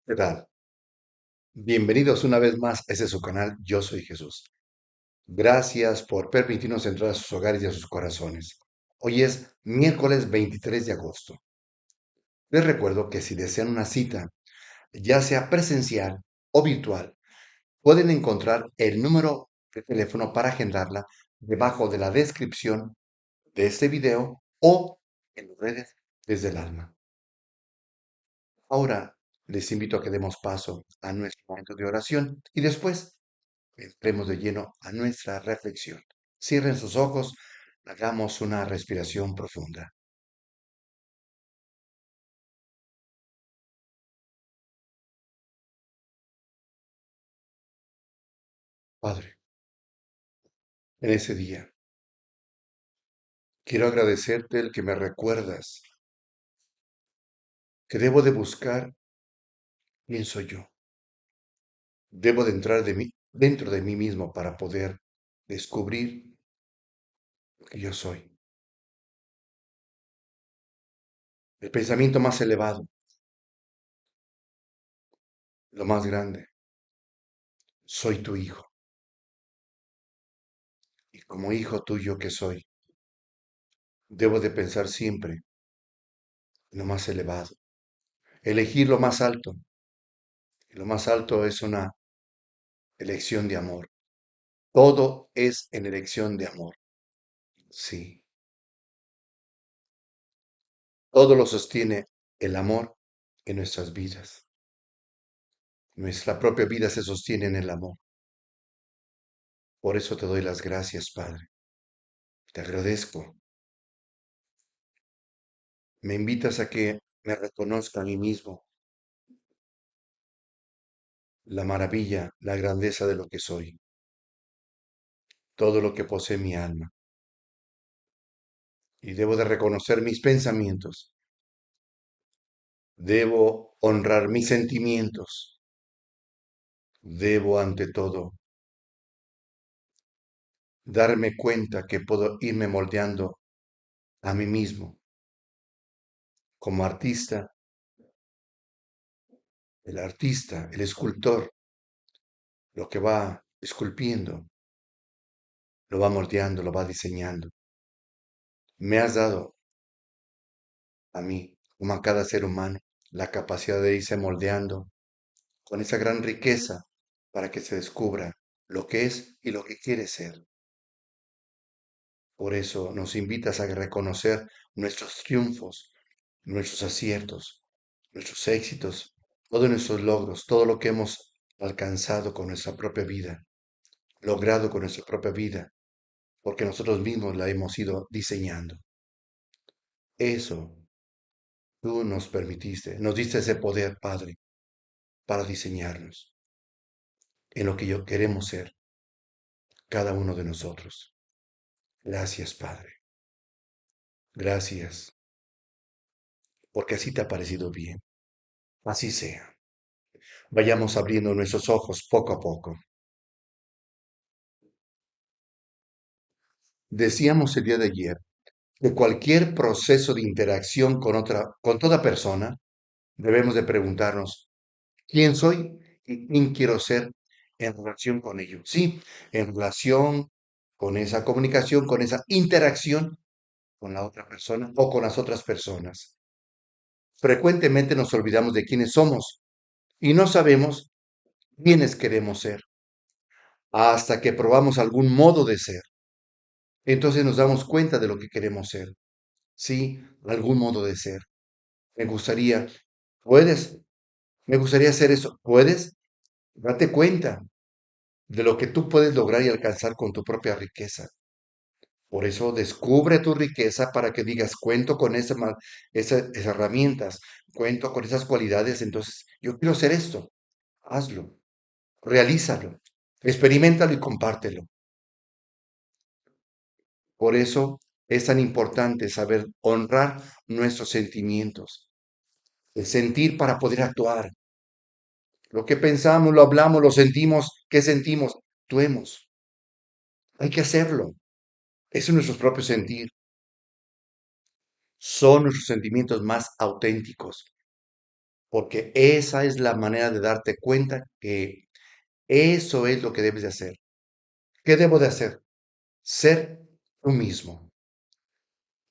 ¿Qué tal? Bienvenidos una vez más a este su canal, Yo Soy Jesús. Gracias por permitirnos entrar a sus hogares y a sus corazones. Hoy es miércoles 23 de agosto. Les recuerdo que si desean una cita, ya sea presencial o virtual, pueden encontrar el número de teléfono para agendarla debajo de la descripción de este video o en las redes desde el alma. Ahora les invito a que demos paso a nuestro momento de oración y después entremos de lleno a nuestra reflexión. Cierren sus ojos, hagamos una respiración profunda. Padre, en ese día quiero agradecerte el que me recuerdas que debo de buscar quién soy yo. Debo de entrar dentro de mí mismo para poder descubrir lo que yo soy. El pensamiento más elevado, lo más grande, soy tu hijo. Y como hijo tuyo que soy, debo de pensar siempre en lo más elevado, elegir lo más alto. Y lo más alto es una elección de amor. Todo es en elección de amor. Sí, todo lo sostiene el amor en nuestras vidas. Nuestra propia vida se sostiene en el amor. Por eso te doy las gracias, Padre. Te agradezco. Me invitas a que me reconozca a mí mismo la maravilla, la grandeza de lo que soy, todo lo que posee mi alma. Y debo de reconocer mis pensamientos. Debo honrar mis sentimientos. Debo, ante todo, darme cuenta que puedo irme moldeando a mí mismo como artista, el escultor, lo que va esculpiendo, lo va moldeando, lo va diseñando. Me has dado a mí, como a cada ser humano, la capacidad de irse moldeando con esa gran riqueza para que se descubra lo que es y lo que quiere ser. Por eso nos invitas a reconocer nuestros triunfos, nuestros aciertos, nuestros éxitos, todos nuestros logros, todo lo que hemos alcanzado con nuestra propia vida, logrado con nuestra propia vida, porque nosotros mismos la hemos ido diseñando. Eso tú nos permitiste, nos diste ese poder, Padre, para diseñarnos en lo que yo queremos ser, cada uno de nosotros. Gracias, Padre. Gracias, porque así te ha parecido bien. Así sea. Vayamos abriendo nuestros ojos poco a poco. Decíamos el día de ayer que cualquier proceso de interacción con toda persona, debemos de preguntarnos quién soy y quién quiero ser en relación con ello. Sí, en relación con esa comunicación, con esa interacción con la otra persona o con las otras personas. Frecuentemente nos olvidamos de quiénes somos y no sabemos quiénes queremos ser hasta que probamos algún modo de ser. Entonces nos damos cuenta de lo que queremos ser. Sí, algún modo de ser. Me gustaría, puedes, me gustaría hacer eso. ¿Puedes? Date cuenta de lo que tú puedes lograr y alcanzar con tu propia riqueza. Por eso descubre tu riqueza para que digas, cuento con esas herramientas, cuento con esas cualidades, entonces yo quiero hacer esto. Hazlo, realízalo, experiméntalo y compártelo. Por eso es tan importante saber honrar nuestros sentimientos, el sentir para poder actuar. Lo que pensamos, lo hablamos, lo sentimos, ¿qué sentimos? Actuemos. Hay que hacerlo. Eso es nuestro propio sentir. Son nuestros sentimientos más auténticos. porque esa es la manera de darte cuenta que eso es lo que debes de hacer. ¿Qué debo de hacer? Ser tú mismo.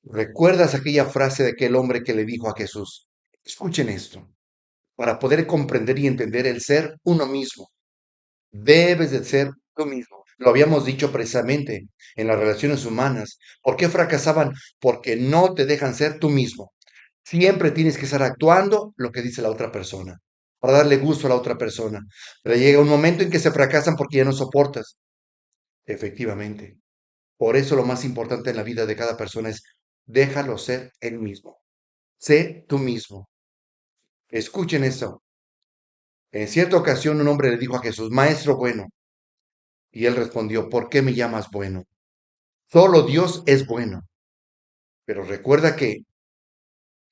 ¿Recuerdas aquella frase de aquel hombre que le dijo a Jesús? Escuchen esto, para poder comprender y entender el ser uno mismo. Debes de ser tú mismo. Lo habíamos dicho precisamente en las relaciones humanas. ¿Por qué fracasaban? Porque no te dejan ser tú mismo. Siempre tienes que estar actuando lo que dice la otra persona, para darle gusto a la otra persona. Pero llega un momento en que se fracasan porque ya no soportas. Efectivamente. Por eso lo más importante en la vida de cada persona es déjalo ser él mismo. Sé tú mismo. Escuchen esto. En cierta ocasión un hombre le dijo a Jesús, Maestro bueno, y él respondió, ¿por qué me llamas bueno? Solo Dios es bueno. Pero recuerda que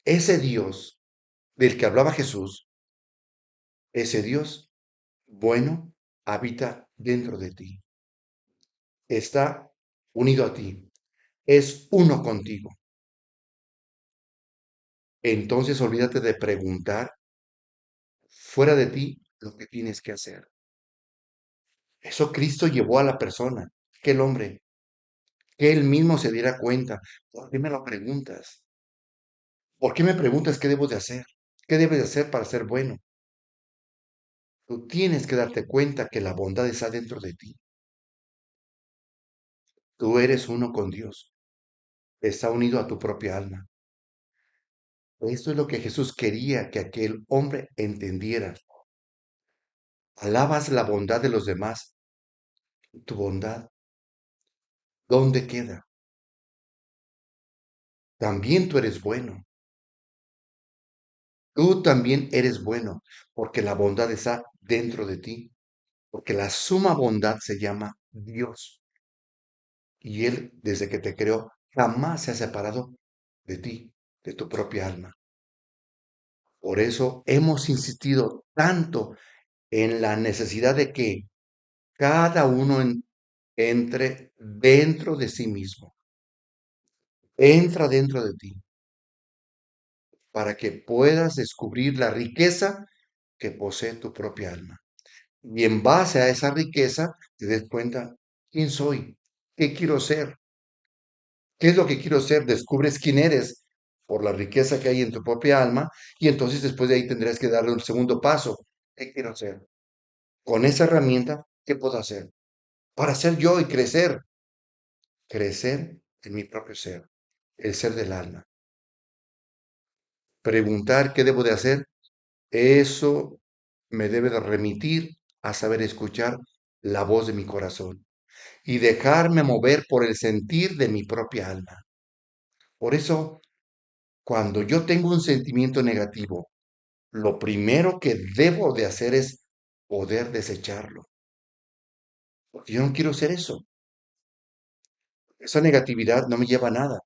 ese Dios del que hablaba Jesús, ese Dios bueno, habita dentro de ti. Está unido a ti. Es uno contigo. Entonces olvídate de preguntar fuera de ti lo que tienes que hacer. Eso Cristo llevó a la persona, que el hombre, que él mismo se diera cuenta. ¿Por qué me lo preguntas? ¿Por qué me preguntas qué debo de hacer? ¿Qué debes de hacer para ser bueno? Tú tienes que darte cuenta que la bondad está dentro de ti. Tú eres uno con Dios. Está unido a tu propia alma. Esto es lo que Jesús quería que aquel hombre entendiera. Alabas la bondad de los demás. Tu bondad, ¿dónde queda? También tú eres bueno. Tú también eres bueno, porque la bondad está dentro de ti. Porque la suma bondad se llama Dios. Y Él, desde que te creó, jamás se ha separado de ti, de tu propia alma. Por eso hemos insistido tanto en la necesidad de que cada uno entre dentro de sí mismo. Entra dentro de ti para que puedas descubrir la riqueza que posee tu propia alma. Y en base a esa riqueza te des cuenta quién soy, qué quiero ser, qué es lo que quiero ser. Descubres quién eres por la riqueza que hay en tu propia alma y entonces después de ahí tendrás que darle un segundo paso. ¿Qué quiero ser? Con esa herramienta, ¿qué puedo hacer? Para ser yo y crecer. Crecer en mi propio ser, el ser del alma. Preguntar qué debo de hacer, eso me debe de remitir a saber escuchar la voz de mi corazón y dejarme mover por el sentir de mi propia alma. Por eso, cuando yo tengo un sentimiento negativo, lo primero que debo de hacer es poder desecharlo. Porque yo no quiero ser eso. Esa negatividad no me lleva a nada.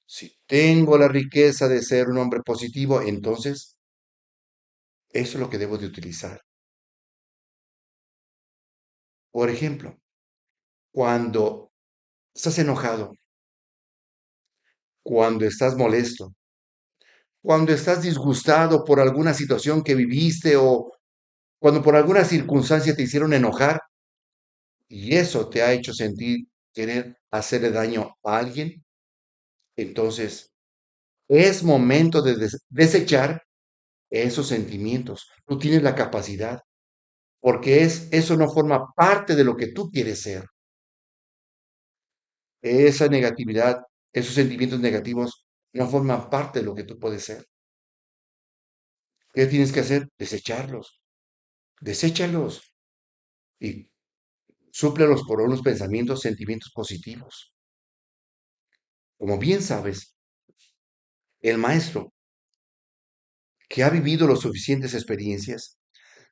Si tengo la riqueza de ser un hombre positivo, entonces eso es lo que debo de utilizar. Por ejemplo, cuando estás enojado, cuando estás molesto, cuando estás disgustado por alguna situación que viviste o cuando por alguna circunstancia te hicieron enojar y eso te ha hecho sentir querer hacerle daño a alguien, entonces es momento de desechar esos sentimientos. Tú tienes la capacidad, porque eso no forma parte de lo que tú quieres ser. Esa negatividad, esos sentimientos negativos no forman parte de lo que tú puedes ser. ¿Qué tienes que hacer? Desecharlos. Deséchalos y súplelos por unos pensamientos, sentimientos positivos. Como bien sabes, el maestro que ha vivido las suficientes experiencias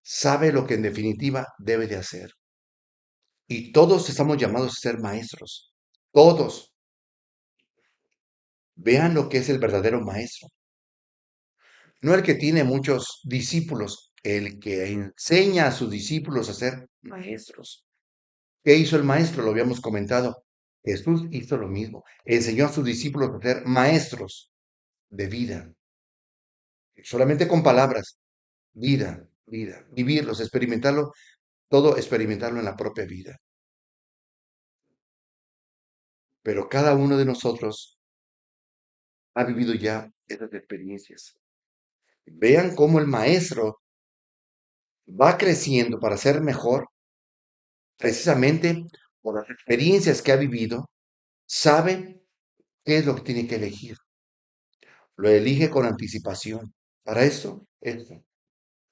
sabe lo que en definitiva debe de hacer. Y todos estamos llamados a ser maestros. Todos. Vean lo que es el verdadero maestro. No el que tiene muchos discípulos, el que enseña a sus discípulos a ser maestros. ¿Qué hizo el maestro? Lo habíamos comentado. Jesús hizo lo mismo. Enseñó a sus discípulos a ser maestros de vida. solamente con palabras, vida, vida, vivirlos, experimentarlo, todo experimentarlo en la propia vida. Pero cada uno de nosotros ha vivido ya esas experiencias. Vean cómo el maestro va creciendo para ser mejor, precisamente por las experiencias que ha vivido, sabe qué es lo que tiene que elegir. Lo elige con anticipación. Para esto,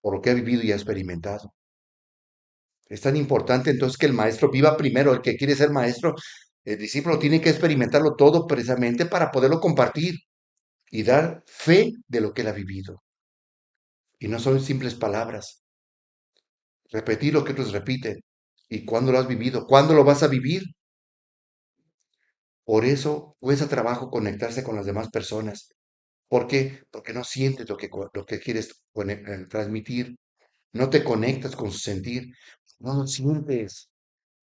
por lo que ha vivido y ha experimentado. Es tan importante entonces que el maestro viva primero. El que quiere ser maestro, el discípulo tiene que experimentarlo todo precisamente para poderlo compartir y dar fe de lo que él ha vivido. Y no son simples palabras. Repetir lo que otros repiten. ¿Y cuándo lo has vivido? ¿Cuándo lo vas a vivir? Por eso cuesta trabajo conectarse con las demás personas. ¿Por qué? Porque no sientes lo que quieres transmitir. No te conectas con su sentir. No lo sientes.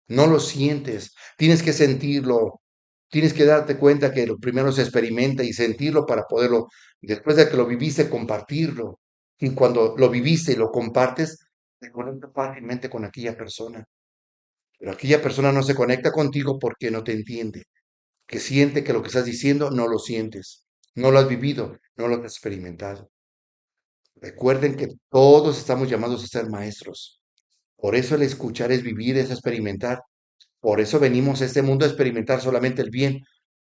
No lo sientes. Tienes que sentirlo. Tienes que darte cuenta que lo primero se experimenta y sentirlo para poderlo, después de que lo viviste, compartirlo. Y cuando lo viviste y lo compartes, te conectas fácilmente con aquella persona. Pero aquella persona no se conecta contigo porque no te entiende, que siente que lo que estás diciendo no lo sientes, no lo has vivido, no lo has experimentado. Recuerden que todos estamos llamados a ser maestros. Por eso el escuchar es vivir, es experimentar. Por eso venimos a este mundo a experimentar solamente el bien,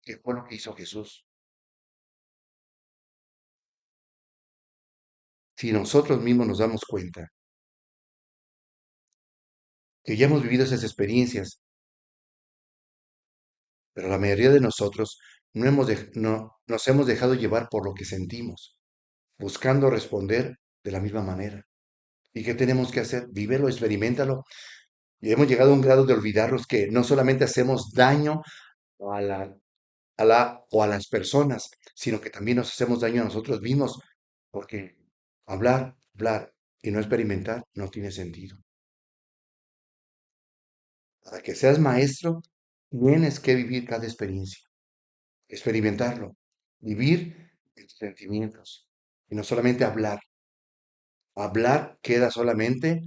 que fue lo que hizo Jesús. Si nosotros mismos nos damos cuenta que ya hemos vivido esas experiencias, pero la mayoría de nosotros no nos hemos dejado llevar por lo que sentimos, buscando responder de la misma manera. ¿Y qué tenemos que hacer? Vívelo, experiméntalo. Y hemos llegado a un grado de olvidarnos que no solamente hacemos daño a o a las personas, sino que también nos hacemos daño a nosotros mismos, porque hablar y no experimentar no tiene sentido. Para que seas maestro, tienes que vivir cada experiencia, experimentarlo, vivir tus sentimientos y no solamente hablar. Hablar queda solamente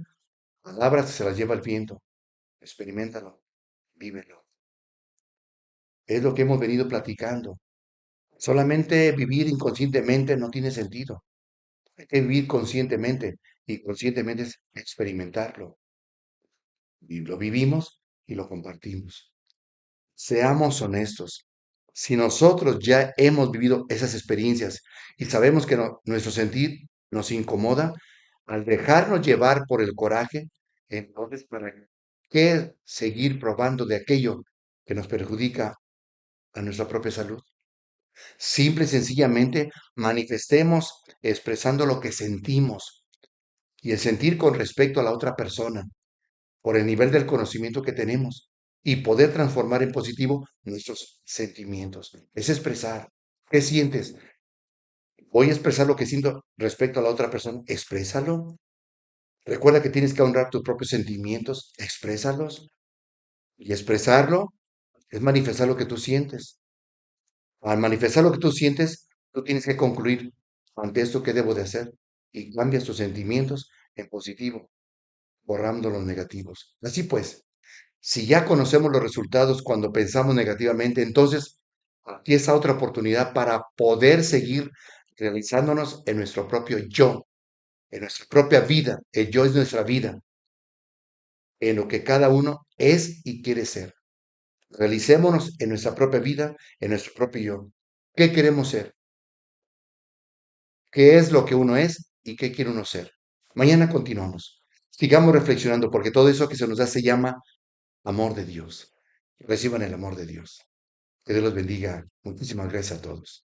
palabras que se las lleva el viento. Experiméntalo, vívelo. Es lo que hemos venido platicando. Solamente vivir inconscientemente no tiene sentido. Hay que vivir conscientemente y conscientemente es experimentarlo. Y lo vivimos y lo compartimos. Seamos honestos. Si nosotros ya hemos vivido esas experiencias y sabemos que nuestro sentir nos incomoda, al dejarnos llevar por el coraje, entonces ¿para qué seguir probando de aquello que nos perjudica a nuestra propia salud? Simple y sencillamente manifestemos expresando lo que sentimos y el sentir con respecto a la otra persona por el nivel del conocimiento que tenemos y poder transformar en positivo nuestros sentimientos. Es expresar. ¿Qué sientes? Voy a expresar lo que siento respecto a la otra persona. Exprésalo. Recuerda que tienes que honrar tus propios sentimientos. Exprésalos. Y expresarlo es manifestar lo que tú sientes. Al manifestar lo que tú sientes, tú tienes que concluir ante esto que debo de hacer y cambias tus sentimientos en positivo, borrando los negativos. Así pues, si ya conocemos los resultados cuando pensamos negativamente, entonces aquí está otra oportunidad para poder seguir realizándonos en nuestro propio yo, en nuestra propia vida. El yo es nuestra vida, en lo que cada uno es y quiere ser. Realicémonos en nuestra propia vida, en nuestro propio yo. ¿Qué queremos ser? ¿Qué es lo que uno es y qué quiere uno ser? Mañana continuamos. Sigamos reflexionando porque todo eso que se nos da se llama amor de Dios. Reciban el amor de Dios. Que Dios los bendiga. Muchísimas gracias a todos.